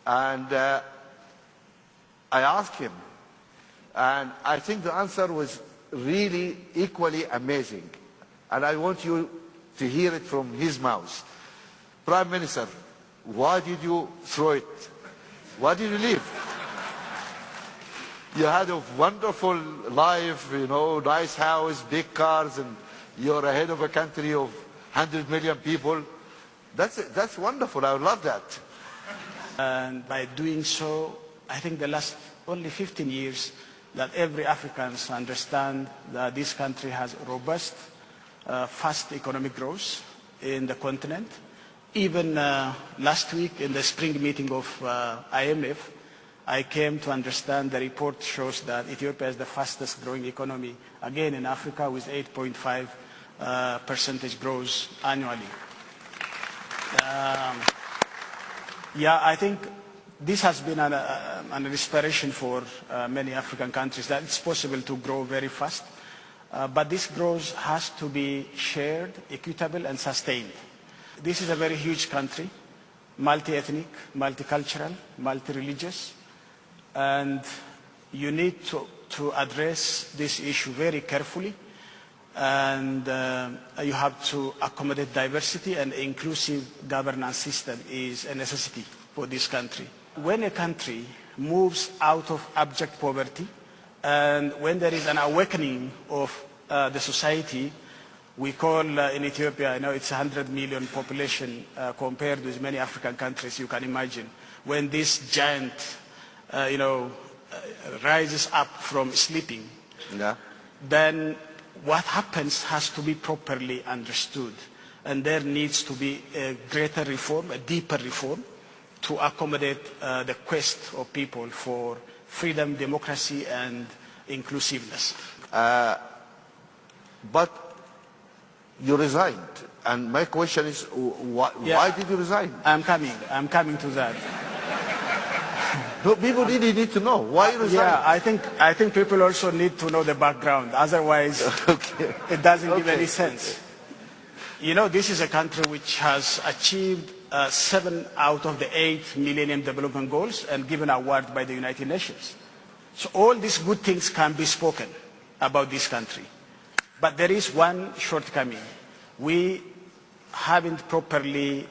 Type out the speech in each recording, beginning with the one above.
And I asked him, and I think the answer was really equally amazing. And I want you to hear it from his mouth. Prime Minister, why did you throw it? Why did you leave? You had a wonderful life, you know, nice house, big cars, and you're ahead of a country of 100 million people. That's wonderful. I love that. And by doing so, I think the last only 15 years that every African understand that this country has robust, fast economic growth in the continent. Even last week in the spring meeting of IMF, I came to understand the report shows that Ethiopia is the fastest growing economy, again in Africa, with 8.5 percentage growth annually. Yeah, I think this has been an inspiration for many African countries that it's possible to grow very fast. But this growth has to be shared, equitable, and sustained. This is a very huge country, multi-ethnic, multicultural, multi-religious, and you need to address this issue very carefully, and you have to accommodate diversity, and inclusive governance system is a necessity for this country. When a country moves out of abject poverty, and when there is an awakening of the society, we call in Ethiopia, I know it's 100 million population compared with many African countries, you can imagine. When this giant, rises up from sleeping, then what happens has to be properly understood. And there needs to be a greater reform, a deeper reform, to accommodate the quest of people for freedom, democracy, and inclusiveness. But you resigned, and my question is, why did you resign? I'm coming to that. No, people really need to know why you resigned. Yeah, I think people also need to know the background. Otherwise, it doesn't give any sense. You know, this is a country which has achieved 7 out of the 8 Millennium Development Goals and given an award by the United Nations. So all these good things can be spoken about this country. But there is one shortcoming. We haven't properly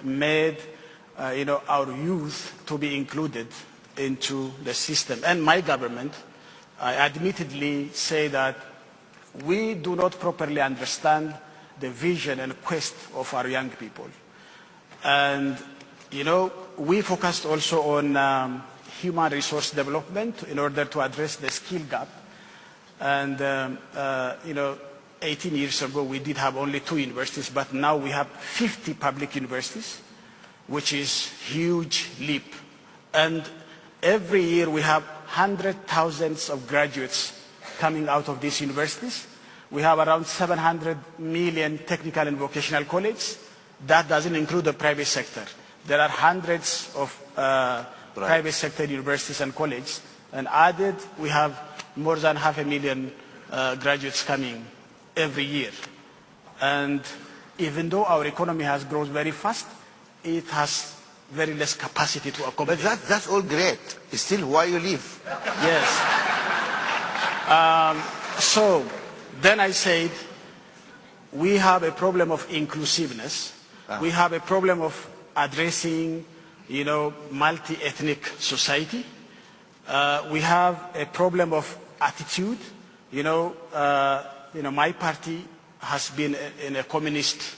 made our youth to be included into the system. And my government, I admittedly say that we do not properly understand the vision and quest of our young people. And, we focused also on human resource development in order to address the skill gap. And, 18 years ago, we did have only 2 universities, but now we have 50 public universities, which is huge leap. And every year we have hundreds of thousands of graduates coming out of these universities. We have around 700 million technical and vocational colleges. That doesn't include the private sector. There are hundreds of private sector universities and colleges. And added, we have more than 500,000 graduates coming every year. And even though our economy has grown very fast, it has very less capacity to accommodate. But that's all great. It's still why you leave. Yes. So then I said, we have a problem of inclusiveness. We have a problem of addressing, multi-ethnic society. We have a problem of attitude. My party has been in a communist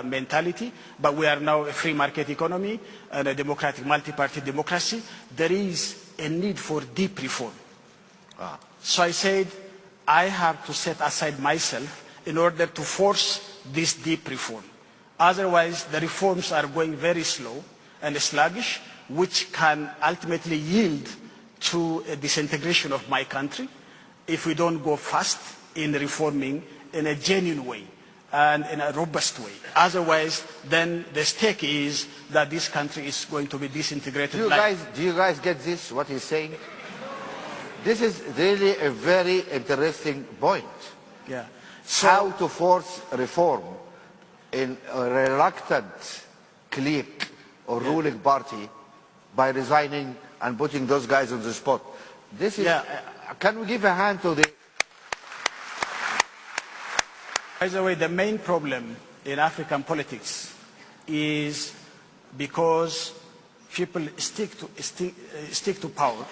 mentality, but we are now a free market economy and a democratic multi-party democracy. There is a need for deep reform. So I said, I have to set aside myself in order to force this deep reform. Otherwise, the reforms are going very slow and sluggish, which can ultimately yield to a disintegration of my country if we don't go fast in reforming in a genuine way and in a robust way. Otherwise, then the stake is that this country is going to be disintegrated. Do you guys get this, what he's saying? This is really a very interesting point. Yeah. So, how to force reform in a reluctant clique or ruling party by resigning and putting those guys on the spot. This is, can we give a hand to the... By the way, the main problem in African politics is because people stick to power,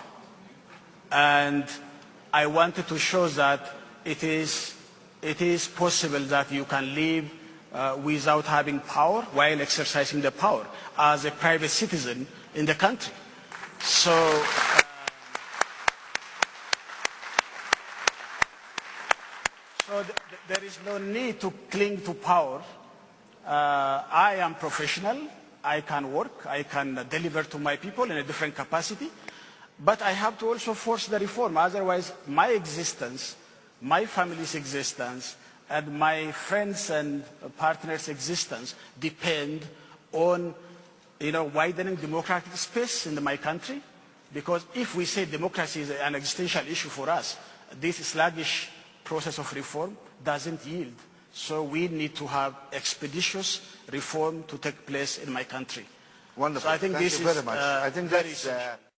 and I wanted to show that it is possible that you can live without having power while exercising the power as a private citizen in the country. So, there is no need to cling to power. I am professional. I can work. I can deliver to my people in a different capacity. But I have to also force the reform. Otherwise, my existence, my family's existence, and my friends and partners' existence depend on widening democratic space in my country. Because if we say democracy is an existential issue for us, this sluggish process of reform doesn't yield. So we need to have expeditious reform to take place in my country. Wonderful. So I think Thank this you is very much. I think very that's... essential.